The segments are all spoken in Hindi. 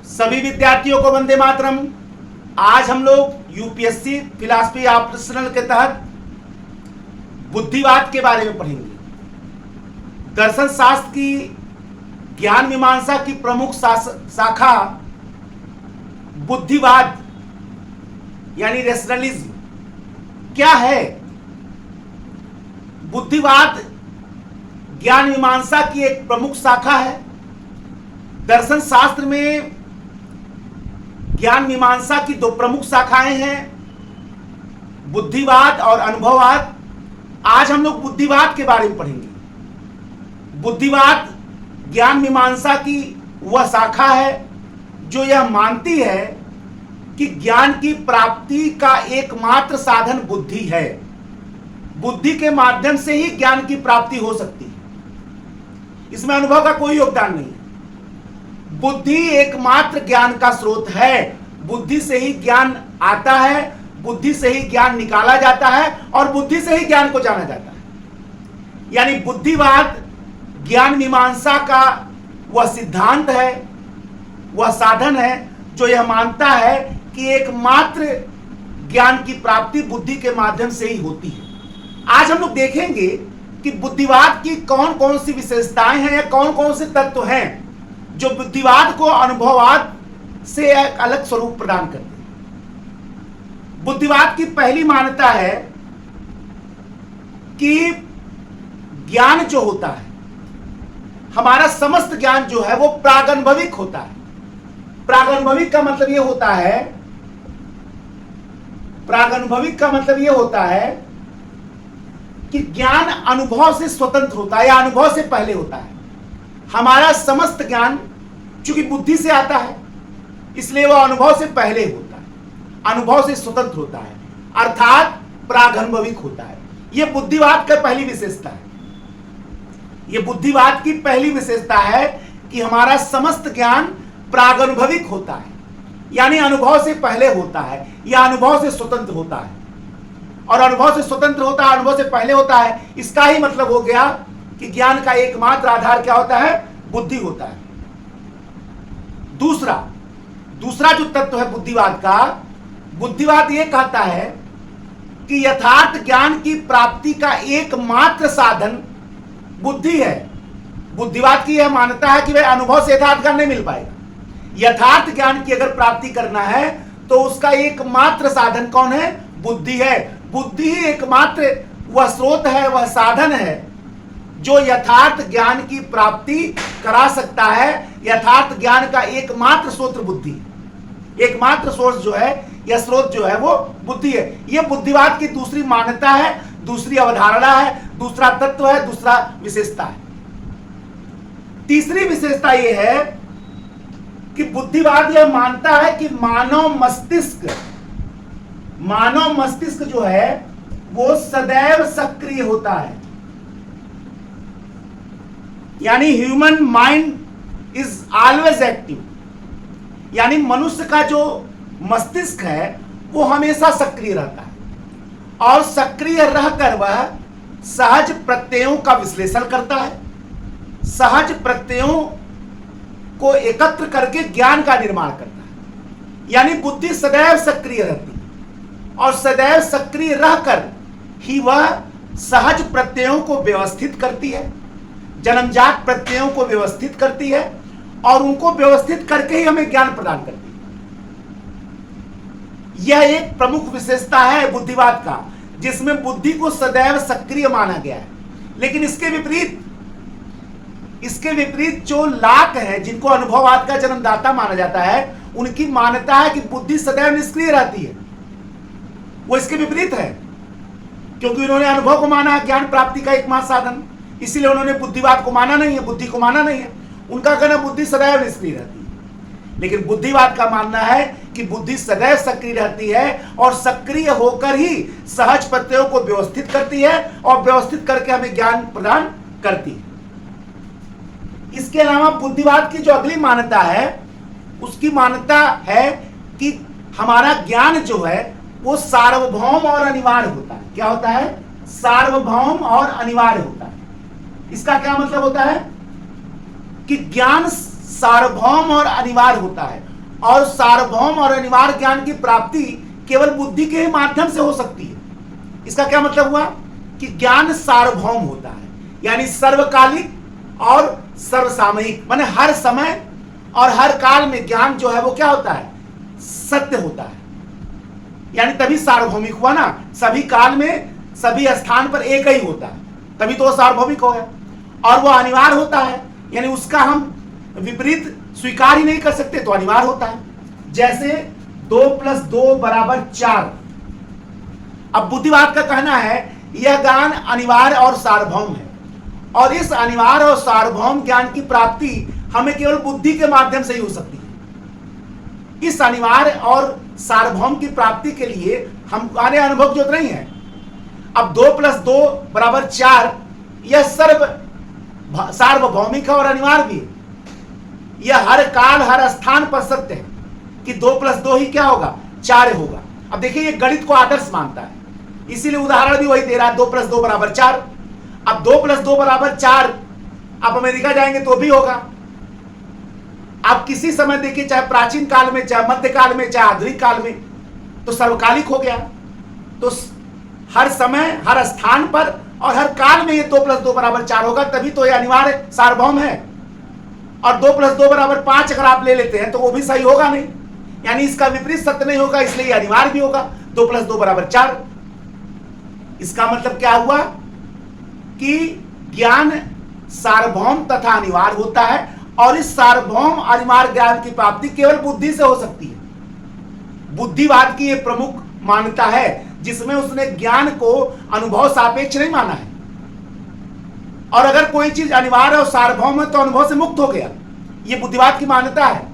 सभी विद्यार्थियों को वंदे मातरम। आज हम लोग यूपीएससी फिलॉसफी ऑप्शनल के तहत बुद्धिवाद के बारे में पढ़ेंगे। दर्शन शास्त्र की ज्ञान मीमांसा की प्रमुख शाखा बुद्धिवाद यानी रेशनलिज्म क्या है? बुद्धिवाद ज्ञान मीमांसा की एक प्रमुख शाखा है। दर्शन शास्त्र में ज्ञान मीमांसा की दो प्रमुख शाखाएं हैं, बुद्धिवाद और अनुभववाद। आज हम लोग बुद्धिवाद के बारे में पढ़ेंगे। बुद्धिवाद ज्ञान मीमांसा की वह शाखा है जो यह मानती है कि ज्ञान की प्राप्ति का एकमात्र साधन बुद्धि है। बुद्धि के माध्यम से ही ज्ञान की प्राप्ति हो सकती है, इसमें अनुभव का कोई योगदान नहीं है। बुद्धि एकमात्र ज्ञान का स्रोत है। बुद्धि से ही ज्ञान आता है, बुद्धि से ही ज्ञान निकाला जाता है और बुद्धि से ही ज्ञान को जाना जाता है। यानी बुद्धिवाद ज्ञान मीमांसा का वह सिद्धांत है, वह साधन है जो यह मानता है कि एकमात्र ज्ञान की प्राप्ति बुद्धि के माध्यम से ही होती है। आज हम लोग देखेंगे कि बुद्धिवाद की कौन कौन सी विशेषताएं हैं या कौन कौन से तत्व हैं जो बुद्धिवाद को अनुभववाद से एक अलग स्वरूप प्रदान करते हैं। बुद्धिवाद की पहली मान्यता है कि ज्ञान जो होता है, हमारा समस्त ज्ञान जो है वो प्रागंभविक होता है। प्रागंभविक का मतलब यह होता है, प्रागंभविक का मतलब यह होता है कि ज्ञान अनुभव से स्वतंत्र होता है या अनुभव से पहले होता है। हमारा समस्त ज्ञान चूंकि बुद्धि से आता है इसलिए वह अनुभव से पहले होता है, अनुभव से स्वतंत्र होता है, अर्थात प्रागंभविक होता है। यह बुद्धिवाद का पहली विशेषता है। यह बुद्धिवाद की पहली विशेषता है कि हमारा समस्त ज्ञान प्रागंभविक होता है, यानी अनुभव से पहले होता है या अनुभव से स्वतंत्र होता है। और अनुभव से स्वतंत्र होता है, अनुभव से पहले होता है, इसका ही मतलब हो गया कि ज्ञान का एकमात्र आधार क्या होता है? बुद्धि होता है। दूसरा जो तत्व है बुद्धिवाद का, बुद्धिवाद यह कहता है कि यथार्थ ज्ञान की प्राप्ति का एकमात्र साधन बुद्धि है। बुद्धिवाद की यह मान्यता है कि वह अनुभव से यथार्थ ज्ञान नहीं मिल पाएगा। यथार्थ ज्ञान की अगर प्राप्ति करना है तो उसका एकमात्र साधन कौन है? बुद्धि है। बुद्धि ही एकमात्र वह स्रोत है, वह साधन है जो यथार्थ ज्ञान की प्राप्ति करा सकता है। यथार्थ ज्ञान का एकमात्र स्रोत बुद्धि, एकमात्र सोर्स जो है या स्रोत जो है वो बुद्धि है। यह बुद्धिवाद की दूसरी मान्यता है, दूसरी अवधारणा है, दूसरा तत्व है, दूसरा विशेषता है। तीसरी विशेषता यह है कि बुद्धिवाद यह मानता है कि मानव मस्तिष्क जो है वो सदैव सक्रिय होता है। यानी human mind is always active, यानी मनुष्य का जो मस्तिष्क है वो हमेशा सक्रिय रहता है और सक्रिय रहकर वह सहज प्रत्ययों का विश्लेषण करता है, सहज प्रत्ययों को एकत्र करके ज्ञान का निर्माण करता है। यानी बुद्धि सदैव सक्रिय रहती है और सदैव सक्रिय रहकर ही वह सहज प्रत्ययों को व्यवस्थित करती है, जन्मजात प्रत्ययों को व्यवस्थित करती है और उनको व्यवस्थित करके ही हमें ज्ञान प्रदान करती है। यह एक प्रमुख विशेषता है बुद्धिवाद का, जिसमें बुद्धि को सदैव सक्रिय माना गया है। लेकिन इसके विपरीत जो लाक है, जिनको अनुभववाद का जन्मदाता माना जाता है, उनकी मान्यता है कि बुद्धि सदैव निष्क्रिय रहती है। वो इसके विपरीत है, क्योंकि उन्होंने अनुभव को माना है ज्ञान प्राप्ति का एकमात्र साधन, इसीलिए उन्होंने बुद्धिवाद को माना नहीं है, बुद्धि को माना नहीं है। उनका कहना बुद्धि सदैव निष्क्रिय रहती है। लेकिन बुद्धिवाद का मानना है कि बुद्धि सदैव सक्रिय रहती है और सक्रिय होकर ही सहज प्रत्ययों को व्यवस्थित करती है और व्यवस्थित करके हमें ज्ञान प्रदान करती है। इसके अलावा बुद्धिवाद की जो अगली मान्यता है, उसकी मान्यता है कि हमारा ज्ञान जो है वो सार्वभौम और अनिवार्य होता है। क्या होता है? सार्वभौम और अनिवार्य होता है। इसका क्या मतलब होता है कि ज्ञान सार्वभौम और अनिवार्य होता है। और सार्वभौम और अनिवार्य ज्ञान की प्राप्ति केवल बुद्धि के ही माध्यम से हो सकती है। इसका क्या मतलब हुआ कि ज्ञान सार्वभौम होता है, यानी सर्वकालिक और सर्वसामयिक, माने हर समय और हर काल में ज्ञान जो है वो क्या होता है, सत्य होता है। यानी तभी सार्वभौमिक हुआ ना, सभी काल में सभी स्थान पर एक ही होता है, तभी तो वो सार्वभौमिक हो गया। और वो अनिवार्य होता है, यानी उसका हम विपरीत स्वीकार ही नहीं कर सकते, तो अनिवार्य होता है। जैसे 2 + 2 = 4। अब बुद्धिवाद का कहना है यह ज्ञान अनिवार्य और सार्वभौम है, और इस अनिवार्य और सार्वभौम ज्ञान की प्राप्ति हमें केवल बुद्धि के माध्यम से ही हो सकती है। इस अनिवार्य और सार्वभौम की प्राप्ति के लिए हमारे अनुभव की जरूरत नहीं है। अब 2 + 2 = 4, यह सार्वभौमिक है और अनिवार्य भी है। यह हर काल हर स्थान पर सत्य है कि 2 + 2 ही क्या होगा, 4 होगा। अब देखिए ये गणित को आदर्श मानता है, इसीलिए उदाहरण भी वही दे रहा है, 2 + 2 = 4। अब 2 + 2 = 4 आप अमेरिका जाएंगे तो भी होगा। आप किसी समय देखिए, चाहे प्राचीन काल में, चाहे मध्यकाल में, चाहे आधुनिक काल में, तो सर्वकालिक हो गया। तो हर समय हर स्थान पर और हर काल में ये 2 + 2 = 4 होगा, तभी तो ये अनिवार्य सार्वभौम है। और 2 + 2 = 5 अगर आप ले लेते हैं तो वो भी सही होगा नहीं, यानी इसका विपरीत सत्य नहीं होगा, इसलिए अनिवार्य भी होगा। 2 + 2 = 4। इसका मतलब क्या हुआ कि ज्ञान सार्वभौम तथा अनिवार्य होता है, और इस सार्वभौम अनिवार्य ज्ञान की प्राप्ति केवल बुद्धि से हो सकती है। बुद्धिवाद की यह प्रमुख मान्यता है, जिसमें उसने ज्ञान को अनुभव सापेक्ष नहीं माना है। और अगर कोई चीज अनिवार्य और सार्वभौम है तो अनुभव से मुक्त हो गया, यह बुद्धिवाद की मान्यता है।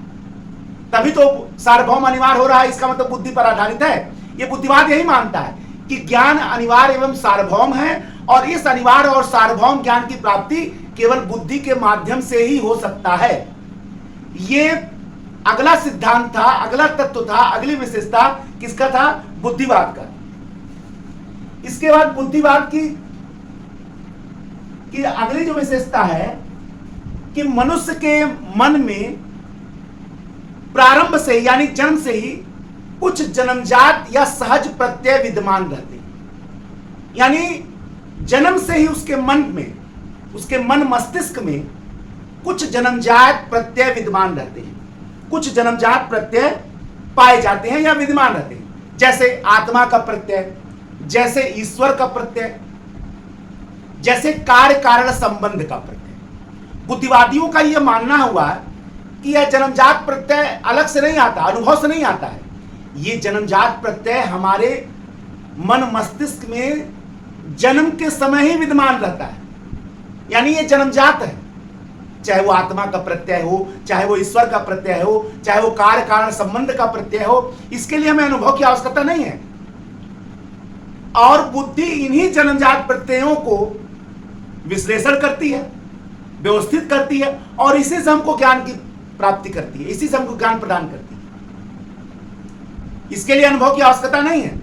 तभी तो सार्वभौम अनिवार्य हो रहा है, इसका मतलब बुद्धि पर आधारित है। यह बुद्धिवाद यही मानता है कि ज्ञान अनिवार्य एवं सार्वभौम है, और इस अनिवार्य और सार्वभौम ज्ञान की प्राप्ति केवल बुद्धि के माध्यम से ही हो सकता है। ये अगला सिद्धांत था, अगला तत्व था, अगली विशेषता किसका था, बुद्धिवाद का। इसके बाद बुद्धिवाद की अगली जो विशेषता है कि मनुष्य के मन में प्रारंभ से यानी जन्म से ही कुछ जन्मजात या सहज प्रत्यय विद्यमान रहते हैं। यानी जन्म से ही उसके मन में, उसके मन मस्तिष्क में कुछ जन्मजात प्रत्यय विद्यमान रहते हैं, कुछ जन्मजात प्रत्यय पाए जाते हैं या विद्यमान रहते हैं। जैसे आत्मा का प्रत्यय, जैसे ईश्वर का प्रत्यय, जैसे कार्य कारण संबंध का प्रत्यय। बुद्धिवादियों का यह मानना हुआ कि यह जन्मजात प्रत्यय अलग से नहीं आता, अनुभव से नहीं आता है। ये जन्मजात प्रत्यय हमारे मन मस्तिष्क में जन्म के समय ही विद्यमान रहता है, यानी ये जन्मजात है। चाहे वो आत्मा का प्रत्यय हो, चाहे वो ईश्वर का प्रत्यय हो, चाहे वो कार्य कारण संबंध का प्रत्यय हो, इसके लिए हमें अनुभव की आवश्यकता नहीं है। और बुद्धि इन्हीं जन्मजात प्रत्ययों को विश्लेषण करती है, व्यवस्थित करती है, और इसी से हमको ज्ञान की प्राप्ति करती है, इसी से हमको ज्ञान प्रदान करती है। इसके लिए अनुभव की आवश्यकता नहीं है।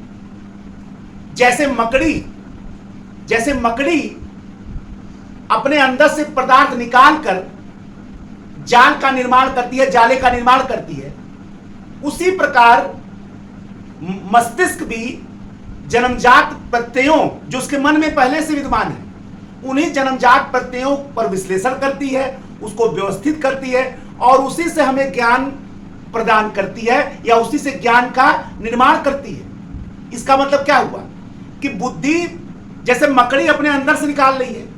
जैसे मकड़ी अपने अंदर से पदार्थ निकालकर जाल का निर्माण करती है, जाले का निर्माण करती है, उसी प्रकार मस्तिष्क भी जन्मजात प्रत्ययों जो उसके मन में पहले से विद्यमान है, उन्हीं जन्मजात प्रत्ययों पर विश्लेषण करती है, उसको व्यवस्थित करती है, और उसी से हमें ज्ञान प्रदान करती है या उसी से ज्ञान का निर्माण करती है। इसका मतलब क्या हुआ कि बुद्धि जैसे मकड़ी अपने अंदर से निकाल रही है,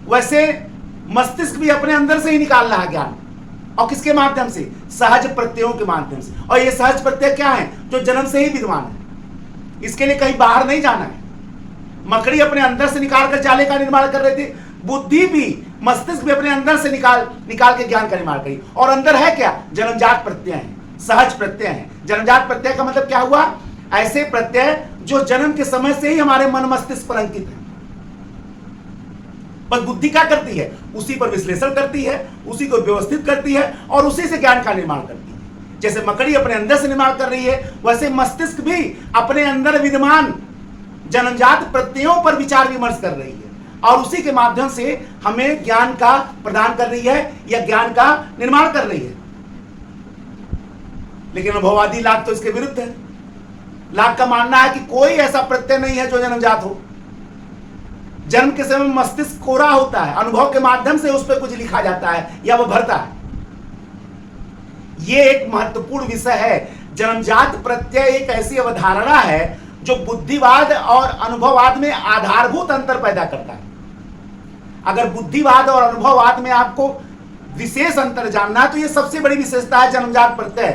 वैसे मस्तिष्क भी अपने अंदर से ही निकाल रहा है ज्ञान। और किसके माध्यम से? सहज प्रत्ययों के माध्यम से। और ये सहज प्रत्यय क्या है? जो जन्म से ही विद्यमान है, इसके लिए कहीं बाहर नहीं जाना है। मकड़ी अपने अंदर से निकालकर जाले का निर्माण कर रही थी, बुद्धि भी, मस्तिष्क भी अपने अंदर से निकाल के ज्ञान का निर्माण करी। और अंदर है क्या? जन्मजात प्रत्यय है, सहज प्रत्यय है। जन्मजात प्रत्यय का मतलब क्या हुआ? ऐसे प्रत्यय जो जन्म के समय से ही हमारे मन मस्तिष्क पर अंकित है। बस बुद्धि क्या करती है? उसी पर विश्लेषण करती है, उसी को व्यवस्थित करती है और उसी से ज्ञान का निर्माण करती है। जैसे मकड़ी अपने अंदर से निर्माण कर रही है, वैसे मस्तिष्क भी अपने अंदर विद्यमान जन्मजात प्रत्ययों पर विचार विमर्श कर रही है और उसी के माध्यम से हमें ज्ञान का प्रदान कर रही है या ज्ञान का निर्माण कर रही है। लेकिन अनुभववादी लाग तो इसके विरुद्ध है। लाग का मानना है कि कोई ऐसा प्रत्यय नहीं है जो जन्मजात हो। जन्म के समय मस्तिष्क कोरा होता है, अनुभव के माध्यम से उस पर कुछ लिखा जाता है या वो भरता है। यह एक महत्वपूर्ण विषय है। जन्मजात प्रत्यय एक ऐसी अवधारणा है जो बुद्धिवाद और अनुभववाद में आधारभूत अंतर पैदा करता है। अगर बुद्धिवाद और अनुभववाद में आपको विशेष अंतर जानना है तो यह सबसे बड़ी विशेषता है जन्मजात प्रत्यय,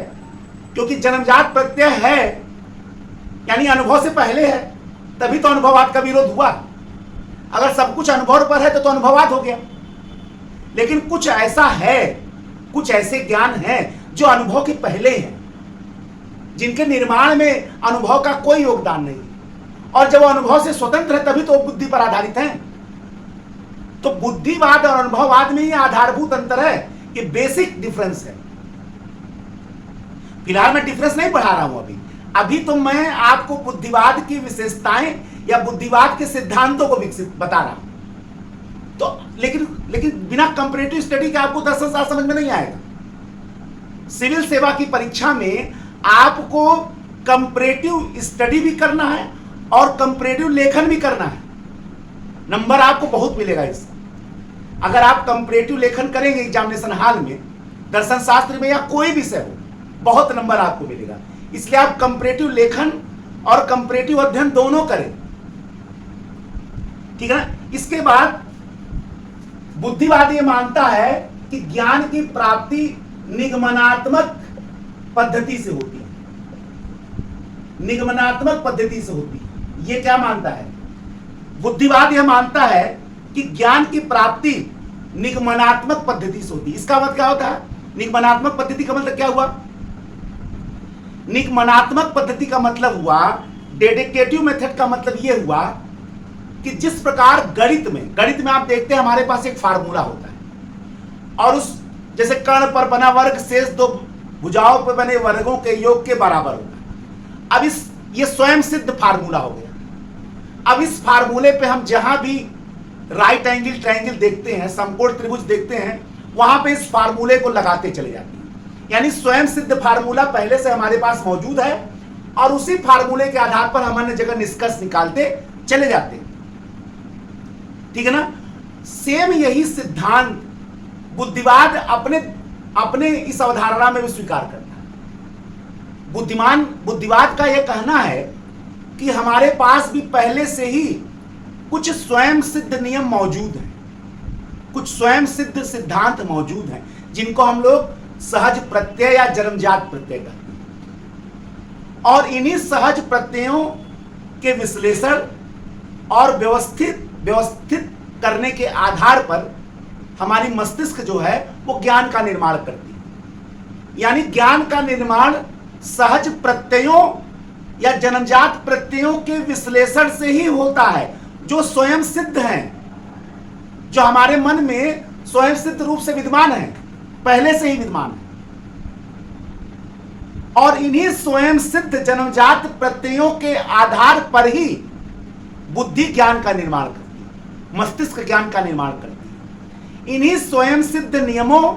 क्योंकि जन्मजात प्रत्यय है यानी अनुभव से पहले है, तभी तो अनुभववाद का विरोध हुआ। अगर सब कुछ अनुभव पर है तो अनुभववाद हो गया। लेकिन कुछ ऐसा है, कुछ ऐसे ज्ञान हैं जो अनुभव के पहले हैं, जिनके निर्माण में अनुभव का कोई योगदान नहीं, और जब वो अनुभव से स्वतंत्र है तभी तो बुद्धि पर आधारित हैं। तो बुद्धिवाद और अनुभववाद में ये आधारभूत अंतर है, ये बेसिक डिफरेंस है। फिलहाल मैं डिफरेंस नहीं पढ़ा रहा हूं अभी तो मैं आपको बुद्धिवाद की विशेषताएं या बुद्धिवाद के सिद्धांतों को विकसित बता रहा हूं। तो लेकिन बिना कंपैरेटिव स्टडी के आपको दर्शन शास्त्र समझ में नहीं आएगा। सिविल सेवा की परीक्षा में आपको कंपैरेटिव स्टडी भी करना है और कंपैरेटिव लेखन भी करना है। नंबर आपको बहुत मिलेगा इससे। अगर आप कंपैरेटिव लेखन करेंगे एग्जामिनेशन हॉल में, दर्शन शास्त्र में या कोई विषय हो, बहुत नंबर आपको मिलेगा। इसलिए आप कंपैरेटिव लेखन और कंपैरेटिव अध्ययन दोनों करें, ठीक है ना। इसके बाद बुद्धिवाद ये मानता है कि ज्ञान की प्राप्ति निगमनात्मक पद्धति से होती है। निगमनात्मक पद्धति से होती है। ये क्या मानता है? बुद्धिवाद यह मानता है कि ज्ञान की प्राप्ति निगमनात्मक पद्धति से होती है। इसका मतलब क्या होता है? निगमनात्मक पद्धति का मतलब क्या हुआ? निगमनात्मक पद्धति का मतलब हुआ, डेडिकेटिव मेथड का मतलब यह हुआ कि जिस प्रकार गणित में आप देखते हैं हमारे पास एक फार्मूला होता है और उस जैसे कर्ण पर बना वर्ग शेष दो भुजाओं पर बने वर्गों के योग के बराबर होता है। अब ये स्वयं सिद्ध फार्मूला हो गया। अब इस फार्मूले पे हम जहां भी राइट एंगल ट्रायंगल देखते हैं, समकोण त्रिभुज देखते हैं, वहां पे इस फार्मूले को लगाते चले जाते हैं। यानी स्वयं सिद्ध फार्मूला पहले से हमारे पास मौजूद है और उसी फार्मूले के आधार पर हम अन्य जगह निष्कर्ष निकालते चले जाते हैं, ठीक है ना। सेम यही सिद्धांत बुद्धिवाद अपने इस अवधारणा में भी स्वीकार करता है। बुद्धिवाद का यह कहना है कि हमारे पास भी पहले से ही कुछ स्वयं सिद्ध नियम मौजूद हैं, कुछ स्वयं सिद्ध सिद्धांत मौजूद हैं, जिनको हम लोग सहज प्रत्यय या जन्मजात प्रत्यय कहते हैं। और इन्हीं सहज प्रत्ययों के विश्लेषण और व्यवस्थित करने के आधार पर हमारी मस्तिष्क जो है वो ज्ञान का निर्माण करती है। यानी ज्ञान का निर्माण सहज प्रत्ययों या जन्मजात प्रत्ययों के विश्लेषण से ही होता है, जो स्वयं सिद्ध हैं, जो हमारे मन में स्वयं सिद्ध रूप से विद्यमान है, पहले से ही विद्यमान है। और इन्हीं स्वयं सिद्ध जन्मजात प्रत्ययों के आधार पर ही बुद्धि ज्ञान का निर्माण करती है, मस्तिष्क ज्ञान का निर्माण करती है। इन्हीं स्वयं सिद्ध नियमों,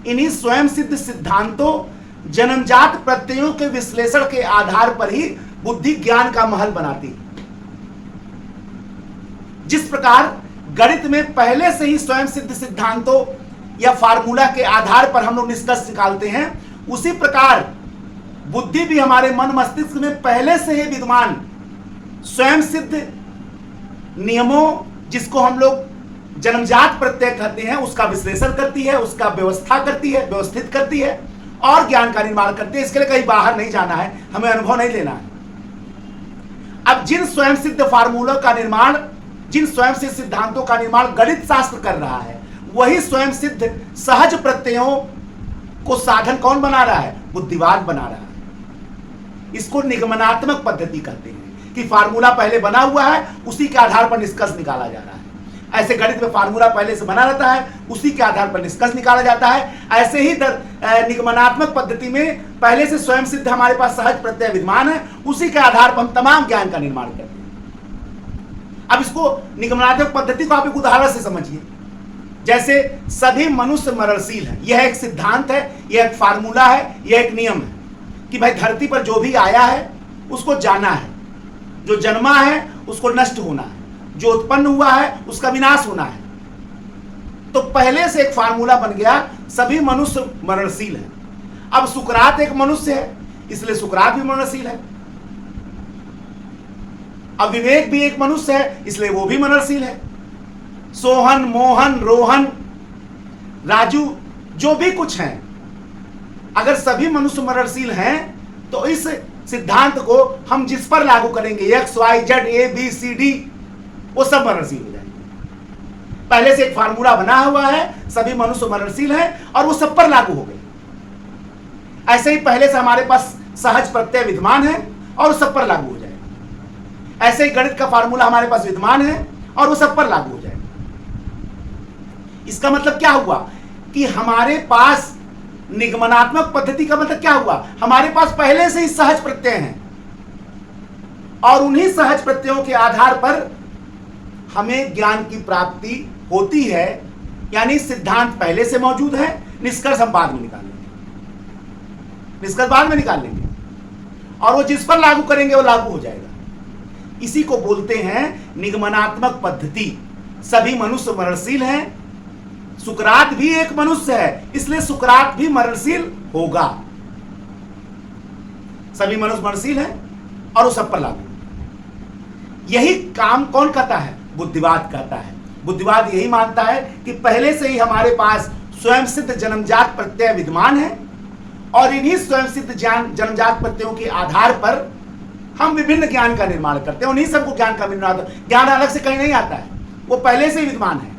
इन्हीं स्वयं सिद्ध सिद्धांतों, जन्मजात प्रत्ययों के विश्लेषण के आधार पर ही बुद्धि ज्ञान का महल बनाती है। जिस प्रकार गणित में पहले से ही स्वयं सिद्ध सिद्धांतों या फार्मूला के आधार पर हम लोग निष्कर्ष निकालते हैं, उसी प्रकार बुद्धि भी हमारे मन मस्तिष्क में पहले से ही विद्यमान स्वयं सिद्ध नियमों, जिसको हम लोग जन्मजात प्रत्यय कहते हैं, उसका विश्लेषण करती है, उसका व्यवस्था करती है, व्यवस्थित करती है और ज्ञान का निर्माण करती है। इसके लिए कहीं बाहर नहीं जाना है, हमें अनुभव नहीं लेना है। अब जिन स्वयं सिद्ध फार्मूलों का निर्माण, जिन स्वयं सिद्ध सिद्धांतों का निर्माण गणित शास्त्र कर रहा है, वही स्वयं सिद्ध सहज प्रत्ययों को साधन कौन बना रहा है? बुद्धिवाद बना रहा है। इसको निगमनात्मक पद्धति कहते हैं कि फार्मूला पहले बना हुआ है, उसी के आधार पर निष्कर्ष निकाला जा रहा है। ऐसे गणित में फार्मूला पहले से बना रहता है, उसी के आधार पर निष्कर्ष निकाला जाता है। ऐसे ही निगमनात्मक पद्धति में पहले से स्वयं सिद्ध हमारे पास सहज प्रत्यय विद्यमान है, उसी के आधार पर हम तमाम ज्ञान का निर्माण करते हैं। अब इसको निगमनात्मक पद्धति को आप एक उदाहरण से समझिए। जैसे सभी मनुष्य मरणशील है, यह एक सिद्धांत है, यह एक फार्मूला है, यह एक नियम है। कि भाई धरती पर जो भी आया है उसको जाना है, जो जन्मा है उसको नष्ट होना है, जो उत्पन्न हुआ है उसका विनाश होना है। तो पहले से एक फार्मूला बन गया, सभी मनुष्य मरणशील है। अब सुकरात एक मनुष्य है, इसलिए सुकरात भी मरणशील है। अब विवेक भी एक मनुष्य है, इसलिए वो भी मरणशील है। सोहन, मोहन, रोहन, राजू, जो भी कुछ हैं, अगर सभी मनुष्य मरणशील हैं तो इस सिद्धांत को हम जिस पर लागू करेंगे, X Y Z A B C D, वो सब मरणशील हो जाएंगे। पहले से एक फार्मूला बना हुआ है, सभी मनुष्य मरणशील हैं और वो सब पर लागू हो गए। ऐसे ही पहले से हमारे पास सहज प्रत्यय विद्यमान है और वो सब पर लागू हो जाएगा। ऐसे ही गणित का फार्मूला हमारे पास विद्यमान है और वो सब पर लागू हो जाएगा। इसका मतलब क्या हुआ कि हमारे पास निगमनात्मक पद्धति का मतलब क्या हुआ, हमारे पास पहले से ही सहज प्रत्यय हैं और उन्हीं सहज प्रत्ययों के आधार पर हमें ज्ञान की प्राप्ति होती है। यानी सिद्धांत पहले से मौजूद है, निष्कर्ष हम बाद में निकाल लेंगे, निष्कर्ष बाद में निकाल लेंगे और वो जिस पर लागू करेंगे वो लागू हो जाएगा। इसी को बोलते हैं निगमनात्मक पद्धति। सभी मनुष्य मरणशील हैं, सुकरात भी एक मनुष्य है, इसलिए सुकरात भी मरणशील होगा। सभी मनुष्य मरणशील हैं और वो सब पर लागू। यही काम कौन कहता है? बुद्धिवाद कहता है। बुद्धिवाद यही मानता है कि पहले से ही हमारे पास स्वयं सिद्ध जन्मजात प्रत्यय विद्यमान है और इन्हीं स्वयं सिद्ध जन्मजात प्रत्ययों के आधार पर हम विभिन्न ज्ञान का निर्माण करते हैं। उन्हीं सबको ज्ञान का निर्माण, ज्ञान अलग से कहीं नहीं आता है, वो पहले से ही विद्यमान है,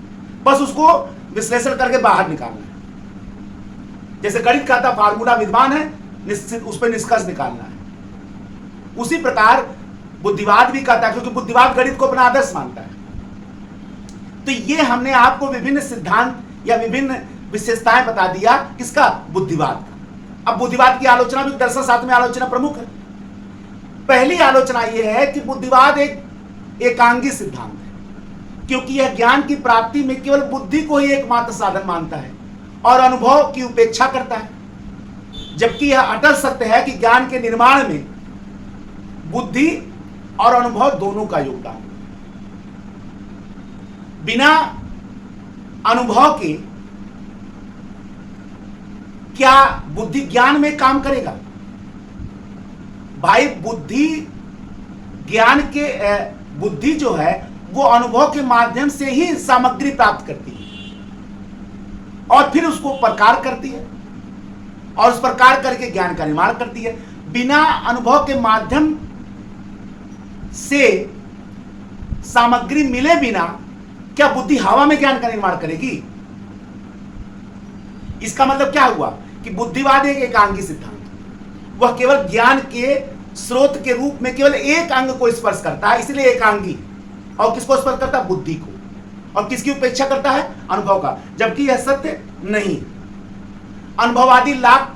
बस उसको विश्लेषण करके बाहर निकालना है। जैसे गणित का था फार्मूला विद्यमान है, निश्चित उस पर निष्कर्ष निकालना है। उसी प्रकार बुद्धिवाद भी कहता है, क्योंकि बुद्धिवाद गणित को अपना आदर्श मानता है। तो ये हमने आपको विभिन्न सिद्धांत या विभिन्न विशेषताएं बता दिया, किसका? बुद्धिवाद का। अब बुद्धिवाद की आलोचना भी दरअसल साथ में आलोचना प्रमुख है। पहली आलोचना यह है कि बुद्धिवाद एक एकांगी सिद्धांत है, क्योंकि यह ज्ञान की प्राप्ति में केवल बुद्धि को ही एकमात्र साधन मानता है और अनुभव की उपेक्षा करता है, जबकि यह अटल सत्य है कि ज्ञान के निर्माण में बुद्धि और अनुभव दोनों का योगदान। बिना अनुभव के क्या बुद्धि ज्ञान में काम करेगा? भाई बुद्धि जो है वो अनुभव के माध्यम से ही सामग्री प्राप्त करती है और फिर उसको प्रकार करती है और उस प्रकार करके ज्ञान का निर्माण करती है। बिना अनुभव के माध्यम से सामग्री मिले बिना क्या बुद्धि हवा में ज्ञान का निर्माण करेगी? इसका मतलब क्या हुआ कि बुद्धिवाद एक एकांगी सिद्धांत, वह केवल ज्ञान के स्रोत के रूप में केवल एक अंग को स्पर्श करता है, इसलिए एकांगी। और किसको स्पर्श करता है? बुद्धि को। और किसकी उपेक्षा करता है? अनुभव का। जबकि यह सत्य नहीं। अनुभववादी लाख,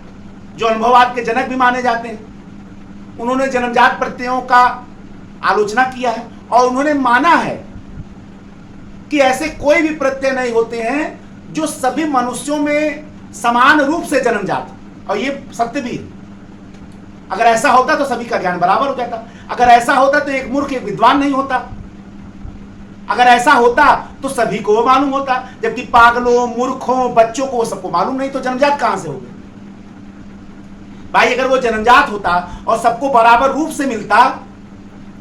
जो अनुभववाद के जनक भी माने जाते हैं, उन्होंने जन्मजात प्रत्ययों का आलोचना किया है और उन्होंने माना है कि ऐसे कोई भी प्रत्यय नहीं होते हैं जो सभी मनुष्यों में समान रूप से जन्मजात हो। और ये सत्य भी है। अगर ऐसा होता तो सभी का ज्ञान बराबर हो जाता। अगर ऐसा होता तो एक मूर्ख एक विद्वान नहीं होता। अगर ऐसा होता तो सभी को वो मालूम होता, जबकि पागलों, मूर्खों, बच्चों को वो सबको मालूम नहीं, तो जन्मजात कहां से हो गए? भाई अगर वो जन्मजात होता और सबको बराबर रूप से मिलता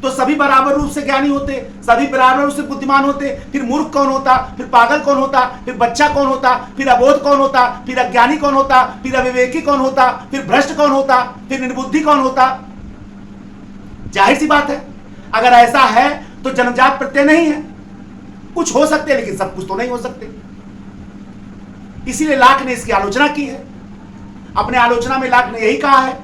तो सभी बराबर रूप से ज्ञानी होते, सभी बराबर रूप से बुद्धिमान होते। फिर मूर्ख कौन होता? फिर पागल कौन होता? फिर बच्चा कौन होता? फिर अबोध कौन होता? फिर अज्ञानी कौन होता? फिर अविवेकी कौन होता? फिर भ्रष्ट कौन होता? फिर निर्बुद्धि कौन होता? जाहिर सी बात है, अगर ऐसा है तो जन्मजात प्रत्यय नहीं है। कुछ हो सकते लेकिन सब कुछ तो नहीं हो सकते। इसीलिए लाख ने इसकी आलोचना की है। अपने आलोचना में लाख ने यही कहा है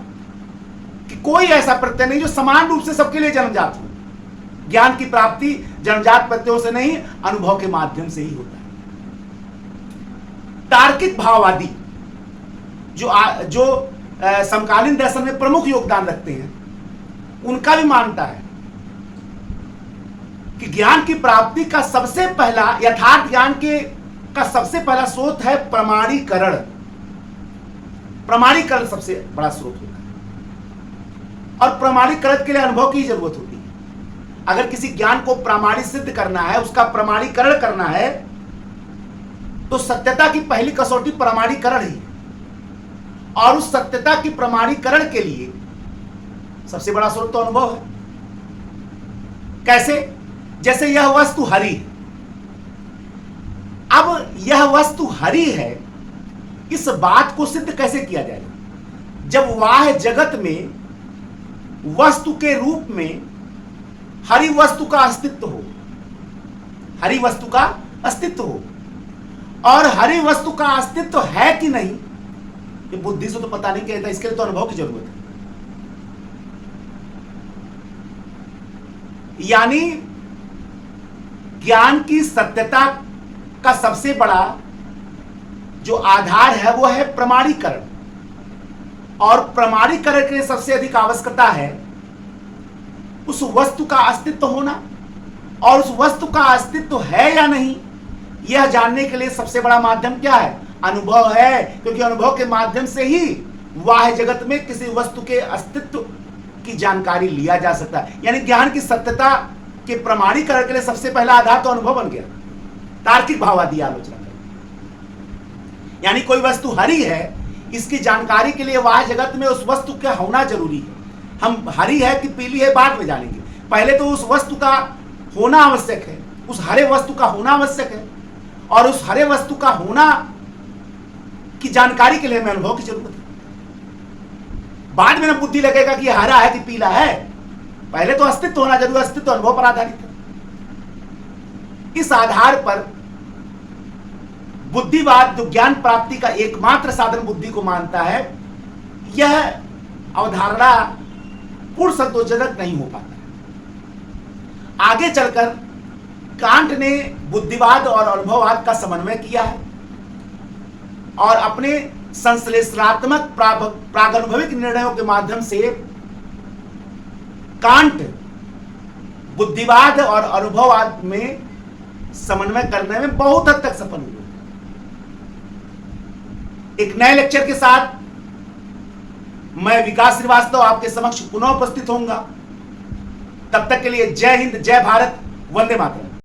कि कोई ऐसा प्रत्यय नहीं जो समान रूप से सबके लिए जन्मजात हो। ज्ञान की प्राप्ति जन्मजात प्रत्ययों से नहीं, अनुभव के माध्यम से ही होता है। तार्किक भाववादी जो समकालीन दर्शन में प्रमुख योगदान रखते हैं, उनका भी मानता है कि ज्ञान की प्राप्ति का सबसे पहला, यथार्थ ज्ञान का सबसे पहला स्रोत है प्रमाणीकरण। प्रमाणीकरण सबसे बड़ा स्रोत होता है। और प्रमाणीकरण के लिए अनुभव की जरूरत होती है। अगर किसी ज्ञान को प्रामाणिक सिद्ध करना है, उसका प्रमाणीकरण करना है, तो सत्यता की पहली कसौटी प्रमाणीकरण ही है। और उस सत्यता की प्रमाणीकरण के लिए सबसे बड़ा स्रोत तो अनुभव है। कैसे? जैसे यह वस्तु हरी है। अब यह वस्तु हरी है, इस बात को सिद्ध कैसे किया जाएगा? जब वाह जगत में वस्तु के रूप में हरी वस्तु का अस्तित्व हो, हरी वस्तु का अस्तित्व हो। और हरी वस्तु का अस्तित्व है कि नहीं, ये बुद्धि से तो पता नहीं कहता, इसके लिए तो अनुभव की जरूरत है। यानी ज्ञान की सत्यता का सबसे बड़ा जो आधार है वो है प्रमाणीकरण। और प्रमाणीकरण के लिए सबसे अधिक आवश्यकता है उस वस्तु का अस्तित्व होना। और उस वस्तु का अस्तित्व है या नहीं, यह जानने के लिए सबसे बड़ा माध्यम क्या है? अनुभव है। क्योंकि अनुभव के माध्यम से ही वाह जगत में किसी वस्तु के अस्तित्व की जानकारी लिया जा सकता है। यानी ज्ञान की सत्यता के प्रमाणीकरण के लिए सबसे पहला आधार तो अनुभव बन गया, तार्किक भावादी आलोचना। यानी कोई वस्तु हरी है, इसकी जानकारी के लिए वाह जगत में उस वस्तु का होना जरूरी है। हम हरी है कि पीली है बाद में जानेंगे, पहले तो उस वस्तु का होना आवश्यक है, उस हरे वस्तु का होना आवश्यक है। और उस हरे वस्तु का होना की जानकारी के लिए हमें अनुभव की जरूरत है। बाद में ना बुद्धि लगेगा कि यह हरा है कि पीला है, पहले तो अस्तित्व होना जरूरी, अस्तित्व अनुभव पर आधारित है। इस आधार पर बुद्धिवाद जो ज्ञान प्राप्ति का एकमात्र साधन बुद्धि को मानता है, यह अवधारणा पूर्ण संतोषजनक नहीं हो पाता है। आगे चलकर कांट ने बुद्धिवाद और अनुभववाद का समन्वय किया है और अपने संश्लेषणात्मक प्रागनुभविक निर्णयों के माध्यम से कांट बुद्धिवाद और अनुभववाद में समन्वय करने में बहुत हद तक सफल हुए। एक नए लेक्चर के साथ मैं विकास श्रीवास्तव आपके समक्ष पुनः उपस्थित होऊंगा। तब तक के लिए जय हिंद, जय भारत, वंदे मातरम।